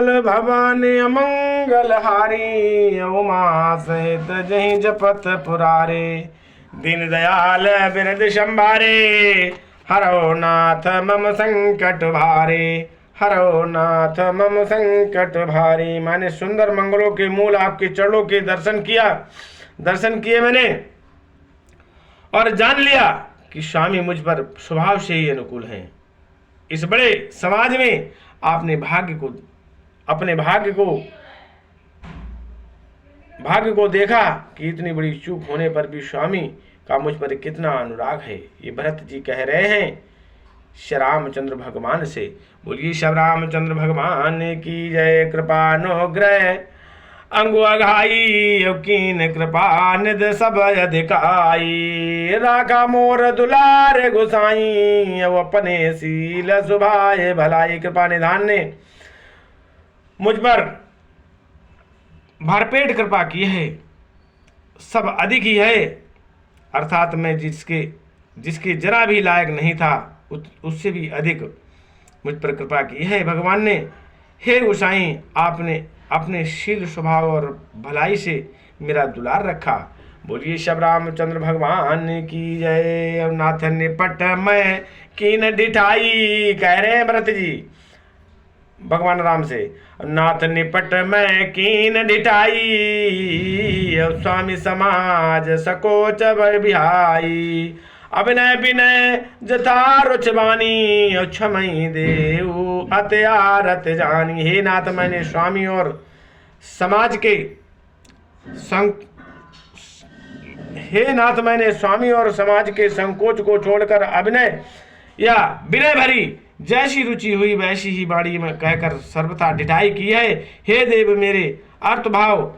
भवानी अमंगल हारी उमा सहित जही जपत पुरारे। दीन दयाल बिरद संभारे हरो नाथ मम संकट भारे। हरो नाथ मम संकट भारी। मैंने सुंदर मंगलों के मूल आपके चरणों के दर्शन किए मैंने और जान लिया कि स्वामी मुझ पर स्वभाव से ही अनुकूल हैं। इस बड़े समाज में आपने अपने भाग्य को देखा कि इतनी बड़ी चूक होने पर भी स्वामी का मुझ पर कितना अनुराग है। ये भरत जी कह रहे हैं श्री रामचंद्र भगवान से। बोलिए श्री रामचंद्र भगवान की जय। कृपा अनुग्रह अंगु अघाई कीन कृपा निध सब अधिकाई। राखा मोर दुलार गुसाई अपने सील सुभाए भलाई। कृपा निधान ने मुझ पर भरपेट कृपा की है, सब अधिक ही है। अर्थात मैं जिसके जरा भी लायक नहीं था उससे भी अधिक मुझ पर कृपा की है भगवान ने। हे गोसाई, आपने अपने शील स्वभाव और भलाई से मेरा दुलार रखा। बोलिए श्री रामचंद्र भगवान की जय। नाथ निपट मैं कीन डिठाई। कह रहे हैं भरत जी भगवान राम से, नाथ निपट मैं कीन डिठाई। स्वामी समाज सकोच बिहाई। अभिनय विनय जथा रुचवानी क्षमई देव अत्यारत जानी। हे नाथ, मैंने स्वामी और समाज के संकोच को छोड़कर अभिनय या विनय भरी जैसी रुचि हुई वैसी ही बाड़ी में कहकर सर्वथा डिठाई की है। हे देव, मेरे अर्थभाव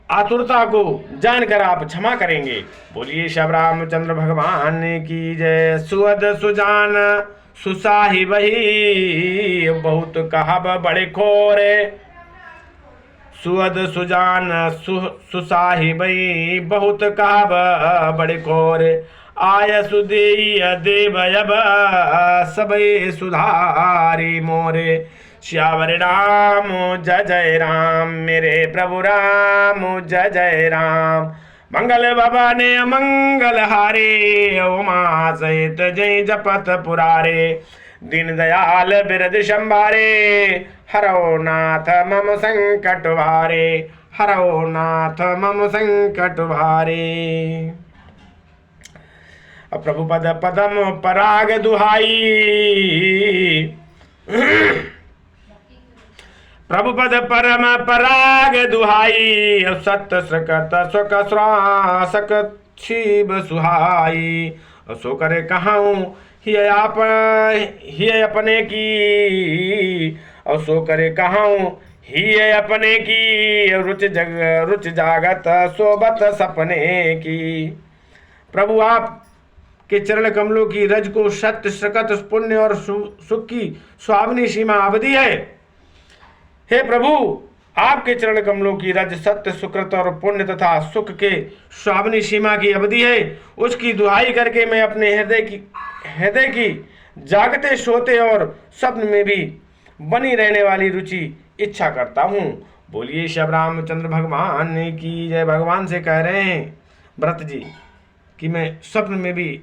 आतुरता को जानकर आप क्षमा करेंगे। बोलिए श्री रामचंद्र भगवान की जय। सुअद सुजान सुसाही बही बहुत कहब बड़े खोरे। सुअद सुजान सुसाही बही बहुत कहब बड़े खोरे। आय सुदेय देव अब सबे सुधारी मोरे। श्यावर राम जय जय राम, मेरे प्रभु राम जय जय राम। मंगल भवाने अमंगल हारे उमा सहित जय जपत पुरारे। दीन दयाल बिरद संभारे हरो नाथ मम संकट भारे। हरो नाथ मम संकट भारे। प्रभु पद पदम पराग दुहाई। प्रभु पद परम पराग दुहाई। सत्य सकत सुख श्वासक शिव सुहाई। सो करे कहाऊं ही अपने की। और सो करे कहाऊं ही अपने की। रुच जागत सोबत सपने की। प्रभु आप के चरण कमलों की रज को सत्य सकत पुण्य और सुख की स्वामिनी सीमा अवधि है। हे प्रभु, आपके चरण कमलों की रज सत्य सुकृत और पुण्य तथा सुख के स्वामिनी सीमा की अवधि है। उसकी दुहाई करके मैं अपने हृदय की जागते सोते और स्वप्न में भी बनी रहने वाली रुचि इच्छा करता हूँ। बोलिए श्री रामचंद्र भगवान की जय। भगवान से कह रहे हैं भरत जी कि मैं स्वप्न में भी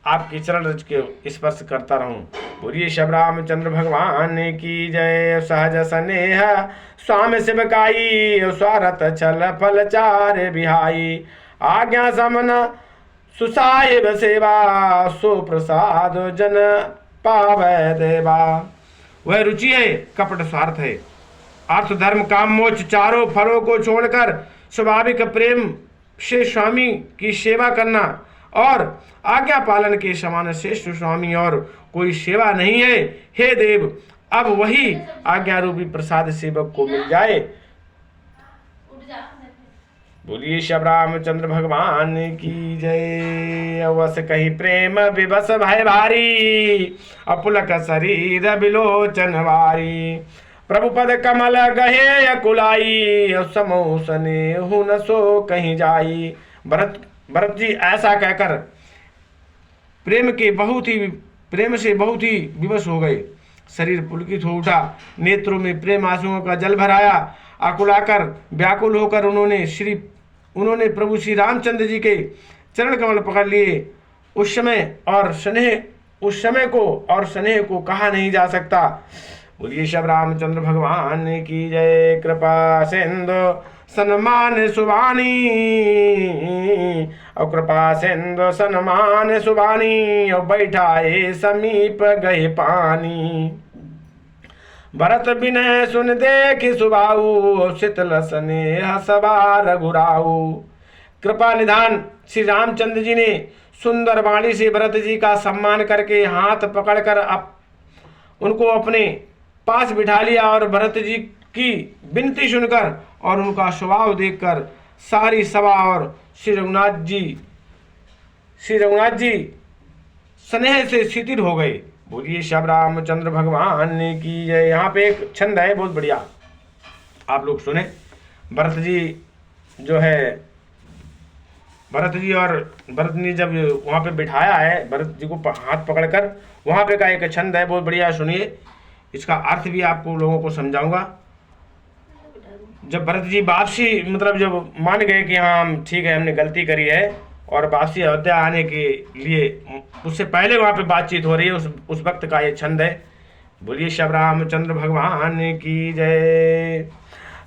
आपकी चरण रज के स्पर्श करता रहूं। बोलिए श्री रामचंद्र भगवान की जय। सहज स्नेह स्वामी शिवकाई स्वारथ छल फल चार बिहाई। आज्ञा समन सुसाहिब सेवा सो प्रसाद जन पावै देवा। वह रुचि है, कपट स्वार्थ है। अर्थ धर्म काम मोक्ष चारों फलों को छोड़कर स्वाभाविक प्रेम से स्वामी की सेवा करना और आज्ञा पालन के समान श्रेष्ठ स्वामी और कोई सेवा नहीं है। हे देव, अब वही आज्ञा रूपी प्रसाद सेवक को मिल जाए। बोलिए श्री रामचंद्र भगवान की जय। अवश्य कहीं प्रेम विवश भय भारी अपुलक शरीर बिलोचन वारी। प्रभु पद कमल गहे कुलाई समो सने हुन सो कहीं जाई। भरत जी ऐसा कहकर प्रेम से बहुत ही विवश हो गए। शरीर पुलकित हो उठा, नेत्रों में प्रेम आंसुओं का जल भराया। आकुलाकर व्याकुल होकर उन्होंने प्रभु श्री रामचंद्र जी के चरण कमल पकड़ लिए। उस समय को कहा नहीं जा सकता। बोलिए शब रामचंद्र भगवान की जय। कृपा सिंधु सन्मान सुबानी, और कृपा सिंधु सन्मान सुबानी, और बैठाए समीप गए पानी। भरत विनय सुन देख सुबाऊ, शीतल स्नेह सबा रघुराऊ। कृपा निधान श्री रामचंद्र जी ने सुंदर वाणी से भरत जी का सम्मान करके हाथ पकड़कर उनको अपने पास बिठा लिया, और भरत जी की विनती सुनकर और उनका स्वभाव देखकर सारी सभा और श्री रघुनाथ जी स्नेह से शिथिल हो गए। बोलिए शब रामचंद्र भगवान की जय। यहाँ पे एक छंद है बहुत बढ़िया, आप लोग सुने। भरत जी जो है, भरत जी ने जब वहाँ पे बिठाया है, भरत जी को हाथ पकड़कर, वहाँ पे का एक छंद है बहुत बढ़िया, सुनिए। इसका अर्थ भी आपको लोगों को समझाऊंगा। जब भरत जी वापसी मतलब जब मान गए कि हाँ ठीक है हमने गलती करी है, और वापसी अयोध्या आने के लिए उससे पहले वहाँ पे बातचीत हो रही है, उस वक्त का ये छंद है। बोलिए शब रामचंद्र भगवान की जय।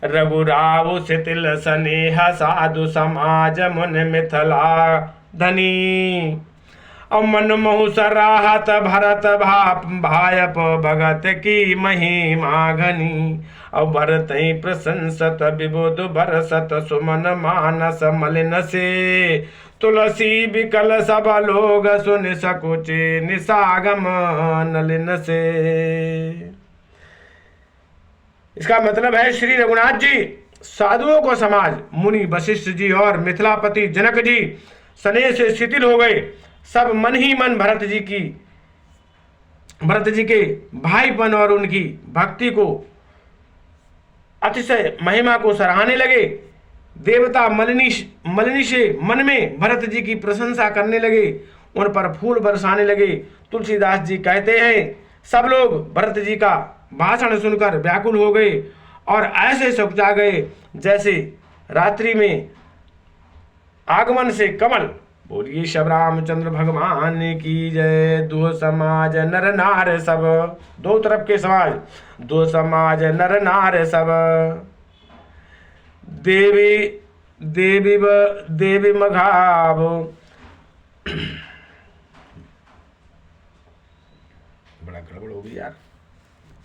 रघुराव शिथिल स्नेह साधु समाज मुन मिथिला धनी, और मन महु सराहत भरत भायप भगत की महिमा घनी। और भरत ही प्रशंसत विबुध बरसत सुमन मानस मलिन से, तुलसी विकल सब लोग सुन सकुचे निसागम नलिन से। इसका मतलब है श्री रघुनाथ जी साधुओं को समाज मुनि वशिष्ठ जी और मिथिलापति जनक जी स्नेह से शिथिल हो गए। सब मन ही मन भरत जी के भाईपन और उनकी भक्ति को, अतिशय महिमा को सराहने लगे। देवता मलिनी से मन में भरत जी की प्रशंसा करने लगे, उन पर फूल बरसाने लगे। तुलसीदास जी कहते हैं सब लोग भरत जी का भाषण सुनकर व्याकुल हो गए और ऐसे सुखचा गए जैसे रात्रि में आगमन से कमल। बोलिए शब रामचंद्र भगवान की जय। दो समाज नर नार सब, दो तरफ के समाज, दो समाज नर नार सब, देवी मघाव। बड़ा गड़बड़ हो गई यार।